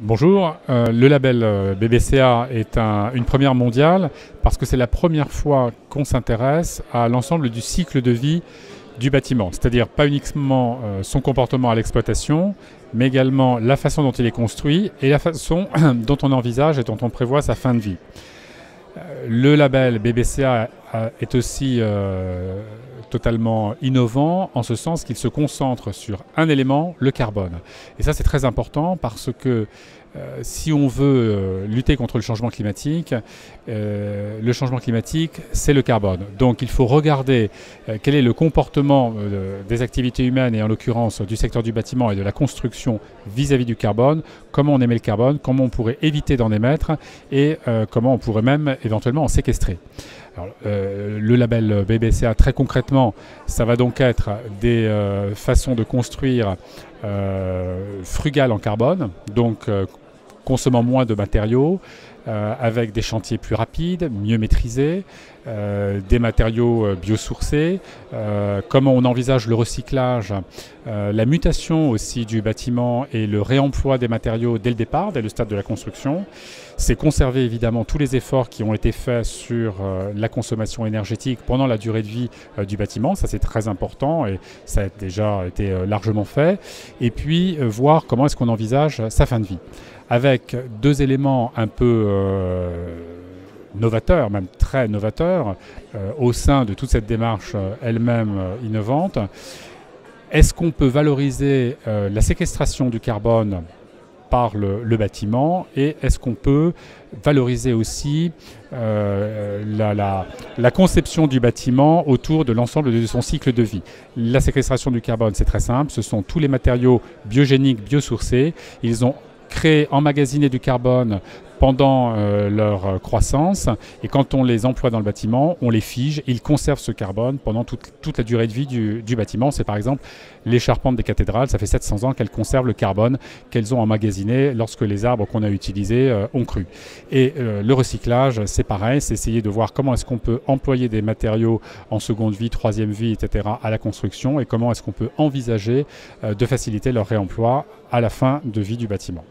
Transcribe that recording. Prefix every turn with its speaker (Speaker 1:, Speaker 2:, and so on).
Speaker 1: Bonjour, le label BBCA est une première mondiale parce que c'est la première fois qu'on s'intéresse à l'ensemble du cycle de vie du bâtiment, c'est-à-dire pas uniquement son comportement à l'exploitation, mais également la façon dont il est construit et la façon dont on envisage et dont on prévoit sa fin de vie. Le label BBCA est aussi totalement innovant en ce sens qu'il se concentre sur un élément, le carbone. Et ça c'est très important parce que si on veut lutter contre le changement climatique c'est le carbone. Donc il faut regarder quel est le comportement des activités humaines et en l'occurrence du secteur du bâtiment et de la construction vis-à-vis du carbone, comment on émet le carbone, comment on pourrait éviter d'en émettre et comment on pourrait même éventuellement en séquestrer. Alors, le label BBCA, très concrètement, ça va donc être des façons de construire frugales en carbone, donc consommant moins de matériaux, avec des chantiers plus rapides, mieux maîtrisés, des matériaux biosourcés, comment on envisage le recyclage, la mutation aussi du bâtiment et le réemploi des matériaux dès le départ, dès le stade de la construction. C'est conserver évidemment tous les efforts qui ont été faits sur la consommation énergétique pendant la durée de vie du bâtiment, ça c'est très important et ça a déjà été largement fait. Et puis voir comment est-ce qu'on envisage sa fin de vie. Avec deux éléments un peu novateurs, même très novateurs, au sein de toute cette démarche elle-même innovante. Est-ce qu'on peut valoriser la séquestration du carbone par le bâtiment et est-ce qu'on peut valoriser aussi la conception du bâtiment autour de l'ensemble de son cycle de vie. La séquestration du carbone, c'est très simple, ce sont tous les matériaux biogéniques, biosourcés. Ils ont créé, emmagasiné du carbone pendant leur croissance et quand on les emploie dans le bâtiment, on les fige, ils conservent ce carbone pendant toute la durée de vie du bâtiment. C'est par exemple les charpentes des cathédrales, ça fait 700 ans qu'elles conservent le carbone qu'elles ont emmagasiné lorsque les arbres qu'on a utilisés ont cru. Et le recyclage, c'est pareil, c'est essayer de voir comment est-ce qu'on peut employer des matériaux en seconde vie, troisième vie, etc. à la construction et comment est-ce qu'on peut envisager de faciliter leur réemploi à la fin de vie du bâtiment.